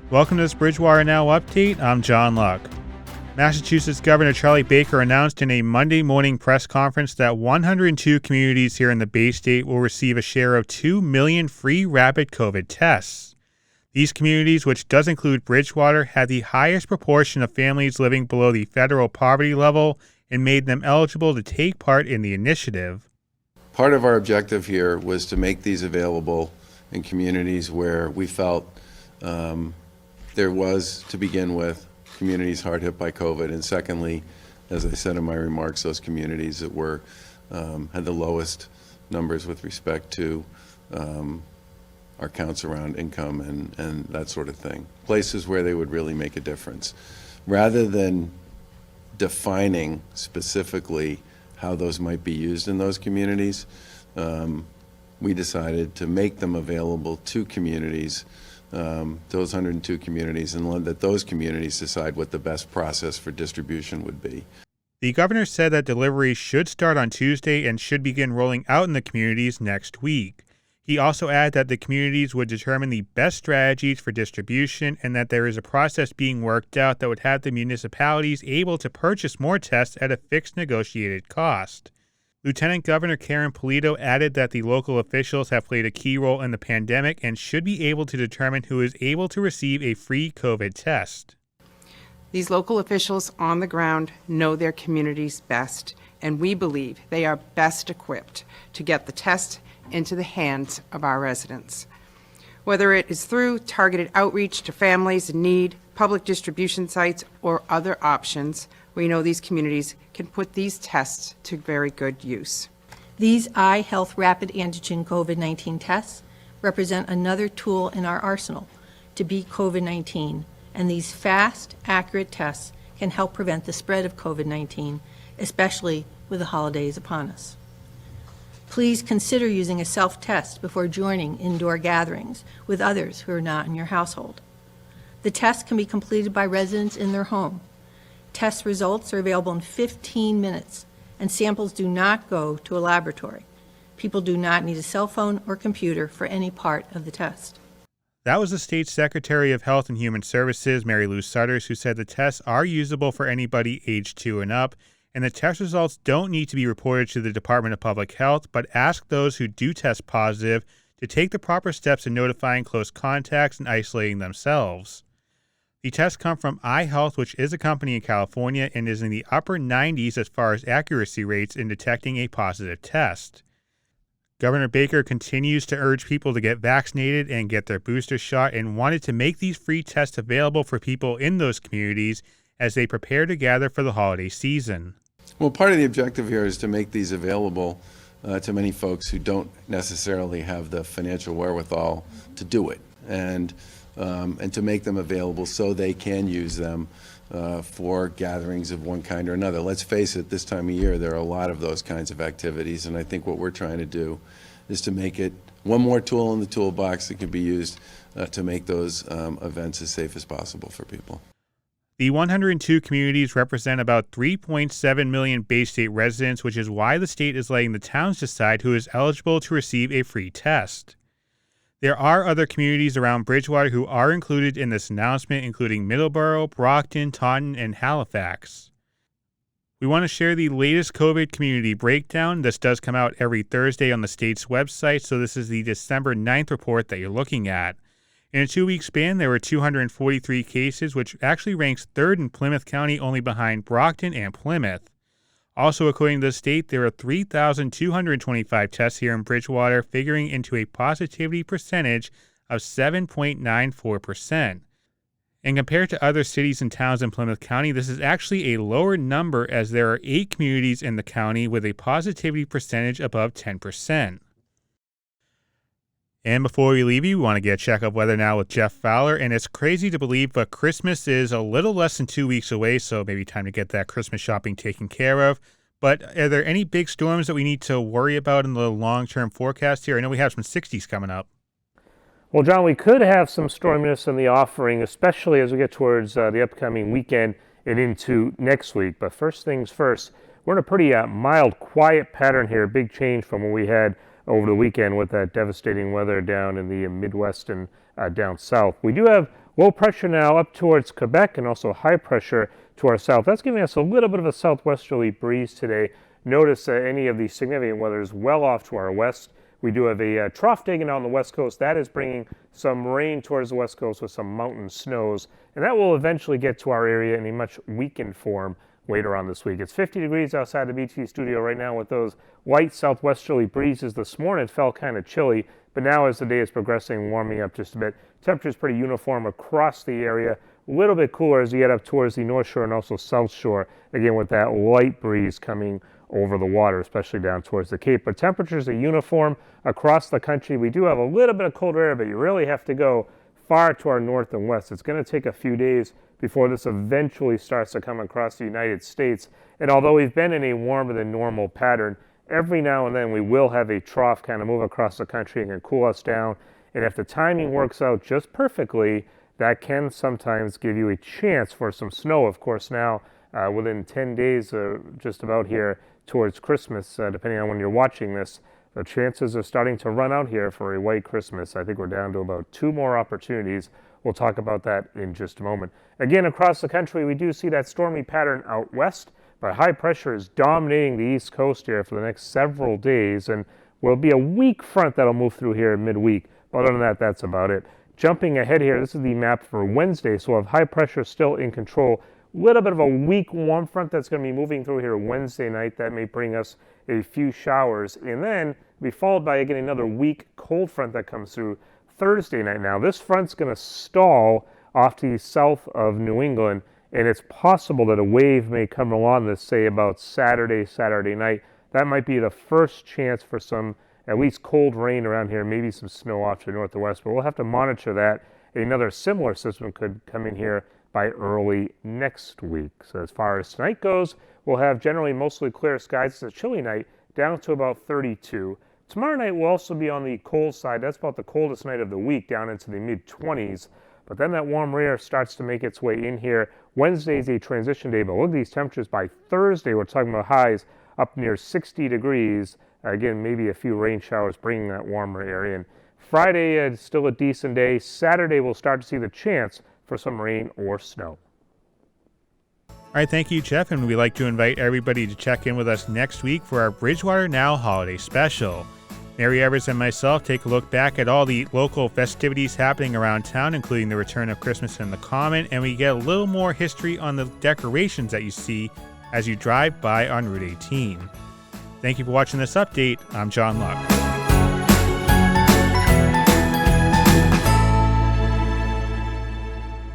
Welcome to this Bridgewater Now update. I'm John Luck. Massachusetts Governor Charlie Baker announced in a Monday morning press conference that 102 communities here in the Bay State will receive a share of 2 million free rapid COVID tests. These communities, which does include Bridgewater, had the highest proportion of families living below the federal poverty level and made them eligible to take part in the initiative. Part of our objective here was to make these available in communities where we felt there was, to begin with, communities hard hit by COVID, and secondly, as I said in my remarks, those communities that were had the lowest numbers with respect to our counts around income and that sort of thing. Places where they would really make a difference. Rather than defining specifically how those might be used in those communities, we decided to make them available to communities, those 102 communities, and let those communities decide what the best process for distribution would be. The governor said that deliveries should start on Tuesday and should begin rolling out in the communities next week. He also added that the communities would determine the best strategies for distribution and that there is a process being worked out that would have the municipalities able to purchase more tests at a fixed negotiated cost. Lieutenant Governor Karen Polito added that the local officials have played a key role in the pandemic and should be able to determine who is able to receive a free COVID test. These local officials on the ground know their communities best, and we believe they are best equipped to get the test into the hands of our residents. Whether it is through targeted outreach to families in need, public distribution sites, or other options, we know these communities can put these tests to very good use. These iHealth Rapid Antigen COVID-19 tests represent another tool in our arsenal to beat COVID-19, and these fast, accurate tests can help prevent the spread of COVID-19, especially with the holidays upon us. Please consider using a self-test before joining indoor gatherings with others who are not in your household. The test can be completed by residents in their home. Test results are available in 15 minutes, and samples do not go to a laboratory. People do not need a cell phone or computer for any part of the test. That was the State Secretary of Health and Human Services, Mary Lou Sutters, who said the tests are usable for anybody aged 2 and up, and the test results don't need to be reported to the Department of Public Health, but ask those who do test positive to take the proper steps in notifying close contacts and isolating themselves. The tests come from iHealth, which is a company in California and is in the upper 90s as far as accuracy rates in detecting a positive test. Governor Baker continues to urge people to get vaccinated and get their booster shot and wanted to make these free tests available for people in those communities as they prepare to gather for the holiday season. Well, part of the objective here is to make these available to many folks who don't necessarily have the financial wherewithal to do it, and to make them available so they can use them for gatherings of one kind or another. Let's face it, this time of year there are a lot of those kinds of activities, and I think what we're trying to do is to make it one more tool in the toolbox that can be used to make those events as safe as possible for people. The 102 communities represent about 3.7 million Bay State residents, which is why the state is letting the towns decide who is eligible to receive a free test. There are other communities around Bridgewater who are included in this announcement, including Middleborough, Brockton, Taunton, and Halifax. We want to share the latest COVID community breakdown. This does come out every Thursday on the state's website, so this is the December 9th report that you're looking at. In a 2-week span, there were 243 cases, which actually ranks third in Plymouth County, only behind Brockton and Plymouth. Also, according to the state, there are 3,225 tests here in Bridgewater, figuring into a positivity percentage of 7.94%. And compared to other cities and towns in Plymouth County, this is actually a lower number, as there are 8 communities in the county with a positivity percentage above 10%. And before we leave you, we want to get a check of weather now with Jeff Fowler. And it's crazy to believe, but Christmas is a little less than 2 weeks away, so maybe time to get that Christmas shopping taken care of. But are there any big storms that we need to worry about in the long-term forecast here? I know we have some 60s coming up. Well, John, we could have some storminess in the offering, especially as we get towards the upcoming weekend and into next week. But first things first, we're in a pretty mild, quiet pattern here, big change from what we had over the weekend with that devastating weather down in the Midwest and down south. We do have Low pressure now up towards Quebec and also high pressure to our south. That's giving us a little bit of a southwesterly breeze today. Notice any of the significant weather is well off to our west. We do have a trough taken out on the west coast. That is bringing some rain towards the west coast with some mountain snows, and that will eventually get to our area in a much weakened form later on this week. It's 50 degrees outside the BT studio right now with those light southwesterly breezes. This morning it felt kind of chilly, but now as the day is progressing, warming up just a bit. Temperature is pretty uniform across the area. A little bit cooler as you get up towards the North Shore and also South Shore, again with that light breeze coming over the water, especially down towards the Cape. But temperatures are uniform across the country. We do have a little bit of colder air, but you really have to go far to our north and west. It's going to take a few days before this eventually starts to come across the United States. And although we've been in a warmer than normal pattern, every now and then we will have a trough kind of move across the country and can cool us down. And if the timing works out just perfectly, that can sometimes give you a chance for some snow. Of course, now within 10 days, just about here towards Christmas, depending on when you're watching this, the chances are starting to run out here for a white Christmas. I think we're down to about 2 more opportunities. We'll talk about that in just a moment. Again, across the country, we do see that stormy pattern out west, but high pressure is dominating the east coast here for the next several days, and will be a weak front that'll move through here midweek. But other than that, that's about it. Jumping ahead here, this is the map for Wednesday, so we'll have high pressure still in control. Little bit of a weak warm front that's going to be moving through here Wednesday night. That may bring us a few showers, and then be followed by again another weak cold front that comes through Thursday night. Now this front's going to stall off to the south of New England, and it's possible that a wave may come along this, say about Saturday night. That might be the first chance for some at least cold rain around here, maybe some snow off to the north and west, but we'll have to monitor that. Another similar system could come in here by early next week. So as far as tonight goes, we'll have generally mostly clear skies. It's a chilly night, down to about 32. Tomorrow night will also be on the cold side. That's about the coldest night of the week, down into the mid-20s. But then that warm air starts to make its way in here. Wednesday is a transition day, but look at these temperatures. By Thursday, we're talking about highs up near 60 degrees. Again, maybe a few rain showers bringing that warmer air in. Friday is still a decent day. Saturday, we'll start to see the chance for some rain or snow. All right, thank you, Jeff, and we'd like to invite everybody to check in with us next week for our Bridgewater Now holiday special. Mary Evers and myself take a look back at all the local festivities happening around town, including the return of Christmas in the Common, and we get a little more history on the decorations that you see as you drive by on Route 18. Thank you for watching this update. I'm John Luck.